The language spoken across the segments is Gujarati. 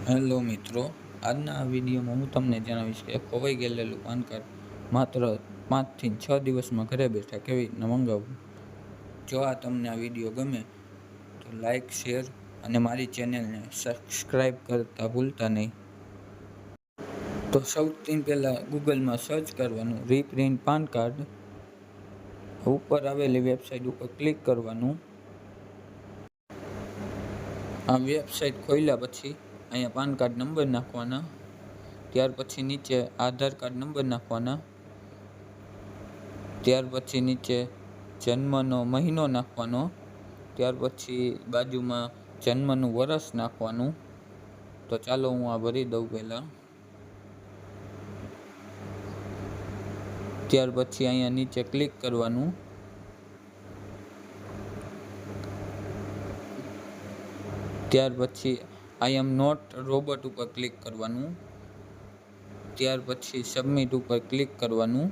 હેલો મિત્રો, આજના આ વિડીયોમાં હું તમને જણાવીશ કે ખોવાઈ ગયેલું પાન કાર્ડ માત્ર 5 થી 6 દિવસમાં ઘરે બેઠા કેવી રીતના મંગાવવું। જો આ તમને આ વિડીયો ગમે તો લાઈક, શેર અને મારી ચેનલને સબસ્ક્રાઈબ કરતા ભૂલતા નહીં। તો સૌથી પહેલાં ગૂગલમાં સર્ચ કરવાનું રીપ્રિન્ટ પાન કાર્ડ। ઉપર આવેલી વેબસાઇટ ઉપર ક્લિક કરવાનું। આ વેબસાઇટ ખોલ્યા પછી અહીંયા પાન કાર્ડ નંબર નાખવાના, ત્યાર પછી નીચે આધાર કાર્ડ નંબર નાખવાના, ત્યાર પછી નીચે જન્મનો મહિનો નાખવાનો, ત્યાર પછી બાજુમાં જન્મનું વર્ષ નાખવાનું। તો ચાલો હું આ ભરી દઉં પહેલાં। ત્યાર પછી અહીંયા નીચે ક્લિક કરવાનું। ત્યાર પછી આઈ એમ નોટ રોબોટ ઉપર ક્લિક કરવાનું। ત્યાર પછી સબમિટ ઉપર ક્લિક કરવાનું।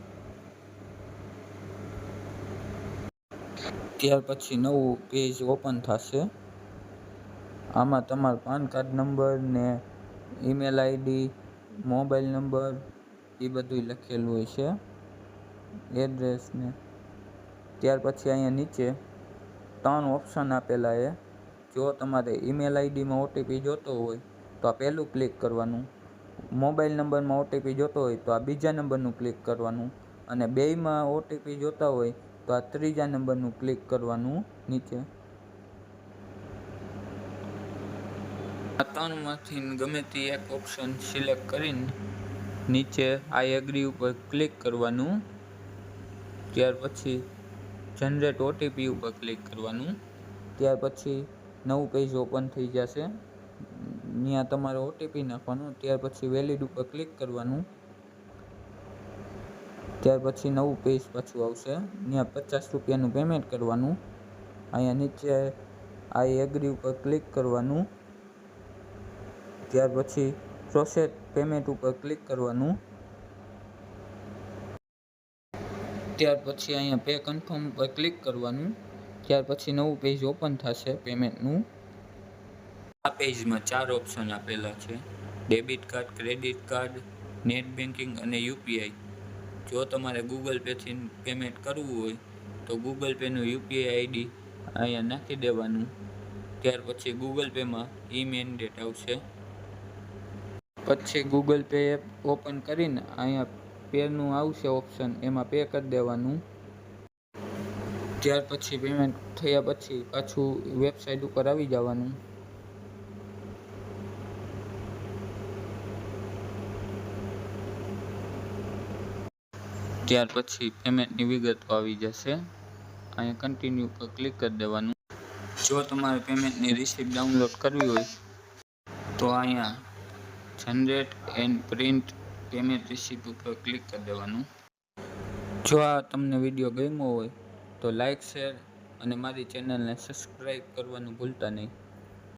ત્યાર પછી નવું પેજ ઓપન થશે। આમાં તમારો પાન કાર્ડ નંબર ને ઈમેલ આઈડી, મોબાઈલ નંબર એ બધું લખેલું હોય છે, એડ્રેસ ને। ત્યાર પછી અહીંયા નીચે 3 ઓપ્શન આપેલા છે। જો તમારે ઈમેલ આઈડીમાં ઓટીપી જોતો હોય તો આ પહેલું ક્લિક કરવાનું, મોબાઈલ નંબરમાં ઓટીપી જોતો હોય તો આ બીજા નંબરનું ક્લિક કરવાનું, અને બેયમાં ઓટીપી જોતા હોય તો આ ત્રીજા નંબરનું ક્લિક કરવાનું નીચે। આ 3માંથી ગમે તે એક ઓપ્શન સિલેક્ટ કરીને નીચે આઈ એગ્રી ઉપર ક્લિક કરવાનું। ત્યાર પછી જનરેટ ઓટીપી ઉપર ક્લિક કરવાનું। ત્યાર પછી નવું પેજ ઓપન થઈ જશે, ત્યાં તમારે ઓટીપી નાખવાનો। ત્યાર પછી વેલિડ ઉપર ક્લિક કરવાનું। ત્યાર પછી નવું પેજ પાછું આવશે, ત્યાં 50 રૂપિયાનું પેમેન્ટ કરવાનું। અહીંયા નીચે આઈ એગ્રી ઉપર ક્લિક કરવાનું। ત્યાર પછી પ્રોસેસ પેમેન્ટ ઉપર ક્લિક કરવાનું। ત્યાર પછી અહીંયા પે કન્ફર્મ ઉપર ક્લિક કરવાનું। ત્યાર પછી નવું પેજ ઓપન થશે પેમેન્ટનું। આ પેજમાં 4 ઓપ્શન આપેલા છે, debit card, credit card, net banking અને યુપીઆઈ। જો તમારે ગૂગલ પેથી પેમેન્ટ કરવું હોય તો ગૂગલ પેનું યુપીઆઈ આઈડી અહીંયા નાખી દેવાનું। ત્યાર પછી ગૂગલ પેમાં મેન્ડેટ આવશે। પછી ગૂગલ પે એપ ઓપન કરીને અહીંયા પેનું આવશે ઓપ્શન, એમાં પે કરી દેવાનું। ત્યાર પછી પેમેન્ટ થયા પછી પાછું વેબસાઇટ ઉપર આવી જવાનું। ત્યાર પછી પેમેન્ટની વિગતો આવી જશે, અહીંયા કન્ટિન્યુ પર ક્લિક કરી દેવાનું। જો તમારે પેમેન્ટની રિસીપ્ટ ડાઉનલોડ કરવી હોય તો અહીંયા generate and print payment receipt ઉપર ક્લિક કરી દેવાનું। જો આ તમને વિડીયો ગમ્યો હોય તો લાઈક, શેર અને મારી ચેનલને સબસ્ક્રાઈબ કરવાનું ભૂલતા નહીં।